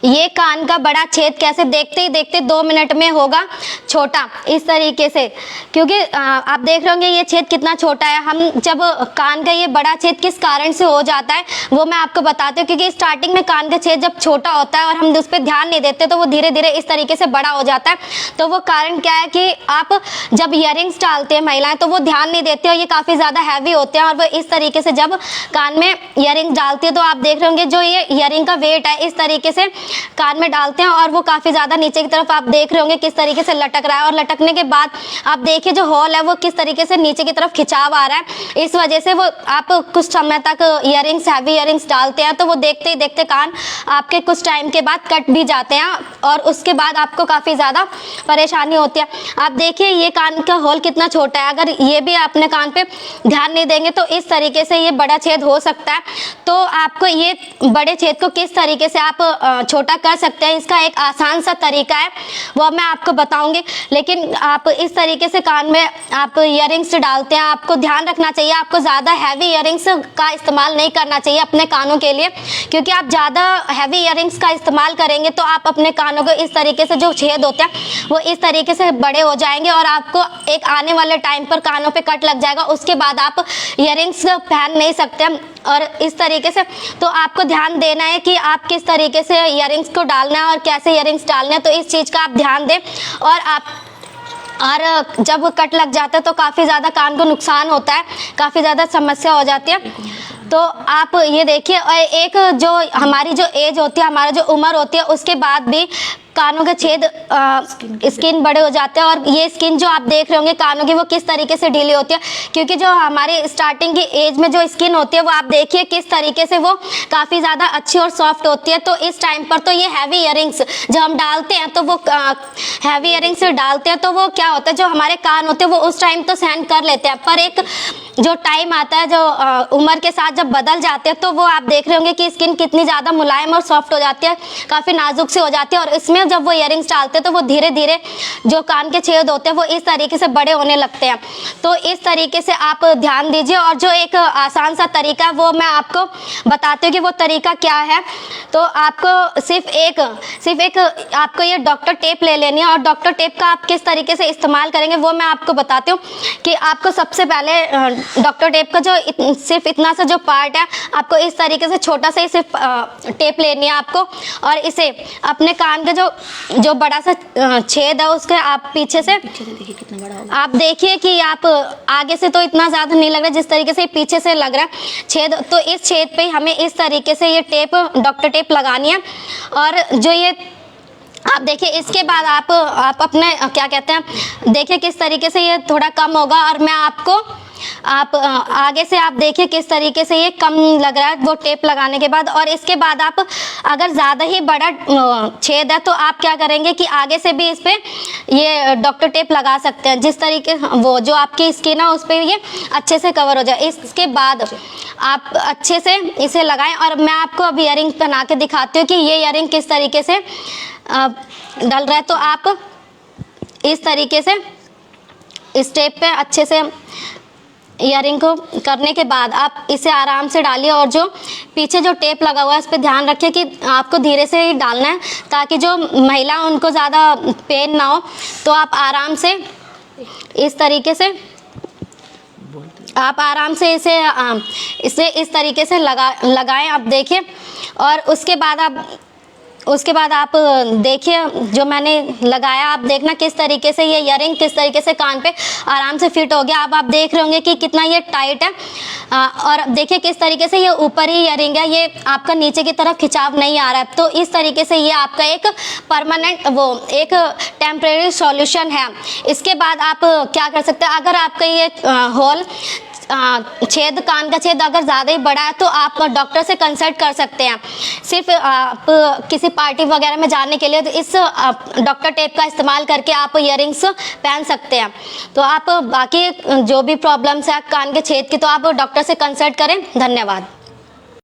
ये कान का बड़ा छेद कैसे देखते ही देखते 2 मिनट में होगा छोटा, इस तरीके से। क्योंकि आप देख रहे होंगे ये छेद कितना छोटा है। हम जब कान का ये बड़ा छेद किस कारण से हो जाता है वो मैं आपको बताती हूँ। क्योंकि स्टार्टिंग में कान का छेद जब छोटा होता है और हम उस पर ध्यान नहीं देते तो वो धीरे धीरे इस तरीके से बड़ा हो जाता है। तो वो कारण क्या है कि आप जब इयररिंग्स डालते हैं महिलाएं तो वो ध्यान नहीं देते और ये काफ़ी ज़्यादा हैवी होते हैं। और वो इस तरीके से जब कान में इयररिंग्स डालती है तो आप देख रहे होंगे जो ये इयररिंग का वेट है इस तरीके से कान में डालते हैं और वो काफ़ी ज़्यादा नीचे की तरफ आप देख रहे होंगे किस तरीके से लटक रहा है। और लटकने के बाद आप देखिए जो होल है वो किस तरीके से नीचे की तरफ खिंचाव आ रहा है। इस वजह से वो आप कुछ समय तक इयररिंग्स हैवी इयररिंग्स डालते हैं तो वो देखते ही देखते कान आपके कुछ टाइम के बाद कट भी जाते हैं और उसके बाद आपको काफ़ी ज़्यादा परेशानी होती है। आप देखिए ये कान का होल कितना छोटा है। अगर ये भी अपने कान पे ध्यान नहीं देंगे तो इस तरीके से ये बड़ा छेद हो सकता है। तो आपको ये बड़े छेद को किस तरीके से आप छोटा कर सकते हैं इसका एक आसान सा तरीका है वो मैं आपको बताऊंगी। लेकिन आप इस तरीके से कान में आप इयररिंग्स डालते हैं, आपको ध्यान रखना चाहिए आपको ज़्यादा हैवी इयररिंग्स का इस्तेमाल नहीं करना चाहिए अपने कानों के लिए। क्योंकि आप ज़्यादा हैवी इयररिंग्स का इस्तेमाल करेंगे तो आप अपने कानों को इस तरीके से जो छेद होते हैं वो इस तरीके से बड़े हो जाएंगे और आपको एक आने वाले टाइम पर कानों पे कट लग जाएगा। उसके बाद आप इयररिंग्स पहन नहीं सकते और इस तरीके से। तो आपको ध्यान देना है कि आप किस तरीके से इयररिंग्स को डालना है और कैसे इयररिंग्स डालना है। तो इस चीज़ का आप ध्यान दें। और जब कट लग जाता है तो काफ़ी ज़्यादा कान को नुकसान होता है, काफ़ी ज़्यादा समस्या हो जाती है। तो आप ये देखिए और एक जो हमारी जो एज होती है, हमारा जो उम्र होती है उसके बाद भी कानों के छेद स्किन बड़े हो जाते हैं। और ये स्किन जो आप देख रहे होंगे कानों की वो किस तरीके से ढीली होती है। क्योंकि जो हमारे स्टार्टिंग की एज में जो स्किन होती है वो आप देखिए किस तरीके से वो काफ़ी ज़्यादा अच्छी और सॉफ्ट होती है। तो इस टाइम पर तो ये हैवी इयररिंग्स जो हम डालते हैं तो वो हैवी इयररिंग्स डालते हैं तो वो क्या होता है जो हमारे कान होते हैं वो उस टाइम तो सहन कर लेते हैं। पर एक जो टाइम आता है जो उम्र के साथ जब बदल जाते हैं तो वो आप देख रहे होंगे कि स्किन कितनी ज़्यादा मुलायम और सॉफ्ट हो जाती है, काफ़ी नाजुक से हो जाती है। और इसमें जब वो इयररिंग्स डालते हैं तो वो धीरे धीरे जो कान के छेद होते हैं वो इस तरीके से बड़े होने लगते हैं। तो इस तरीके से आप ध्यान दीजिए। और जो एक आसान सा तरीका है वो मैं आपको बताती हूँ कि वो तरीका क्या है। तो आपको सिर्फ एक आपको ये डॉक्टर टेप ले लेनी है। और डॉक्टर टेप का आप किस तरीके से इस्तेमाल करेंगे वो मैं आपको बताती हूँ। कि आपको सबसे पहले डॉक्टर टेप का जो सिर्फ इतना सा जो पार्ट है आपको इस तरीके से छोटा सा ही सिर्फ टेप लेनी है आपको। और इसे अपने कान का जो बड़ा सा छेद है उसके आप पीछे से देखिए कितना बड़ा होगा। आप देखिए कि आप आगे से तो इतना ज़्यादा नहीं लग रहा जिस तरीके से पीछे से लग रहा है छेद। तो इस छेद पे हमें इस तरीके से ये टेप डॉक्टर टेप लगानी है। और जो ये आप देखिए इसके बाद आप अपने क्या कहते हैं देखिए किस तरीके से ये थोड़ा कम होगा। और मैं आपको आप आगे से आप देखिए किस तरीके से ये कम लग रहा है वो टेप लगाने के बाद। और इसके बाद आप अगर ज़्यादा ही बड़ा छेद है तो आप क्या करेंगे कि आगे से भी इस पर ये डॉक्टर टेप लगा सकते हैं जिस तरीके वो जो आपकी स्किन है उस पर ये अच्छे से कवर हो जाए। इसके बाद आप अच्छे से इसे लगाएं। और मैं आपको अब इयररिंग पहना के दिखाती हूँ कि ये इयररिंग किस तरीके से डल रहा है। तो आप इस तरीके से इस टेप पे अच्छे से इयररिंग को करने के बाद आप इसे आराम से डालिए। और जो पीछे जो टेप लगा हुआ है इस पर ध्यान रखिए कि आपको धीरे से ही डालना है ताकि जो महिला उनको ज़्यादा पेन ना हो। तो आप आराम से इस तरीके से आप आराम से इसे इस तरीके से लगाएं आप देखिए। और उसके बाद आप देखिए जो मैंने लगाया आप देखना किस तरीके से ये इयररिंग किस तरीके से कान पे आराम से फिट हो गया। अब आप देख रहे होंगे कि कितना ये टाइट है। और देखिए किस तरीके से ये ऊपर ही इयररिंग है, ये आपका नीचे की तरफ खिंचाव नहीं आ रहा है। तो इस तरीके से ये आपका एक परमानेंट एक टेम्परेरी सॉल्यूशन है। इसके बाद आप क्या कर सकते हैं अगर आपका ये होल छेद कान का छेद अगर ज़्यादा ही बड़ा है तो आप डॉक्टर से कंसल्ट कर सकते हैं। सिर्फ आप किसी पार्टी वगैरह में जाने के लिए तो इस डॉक्टर टेप का इस्तेमाल करके आप इयररिंग्स पहन सकते हैं। तो आप बाकी जो भी प्रॉब्लम्स है कान के छेद की तो आप डॉक्टर से कंसल्ट करें। धन्यवाद।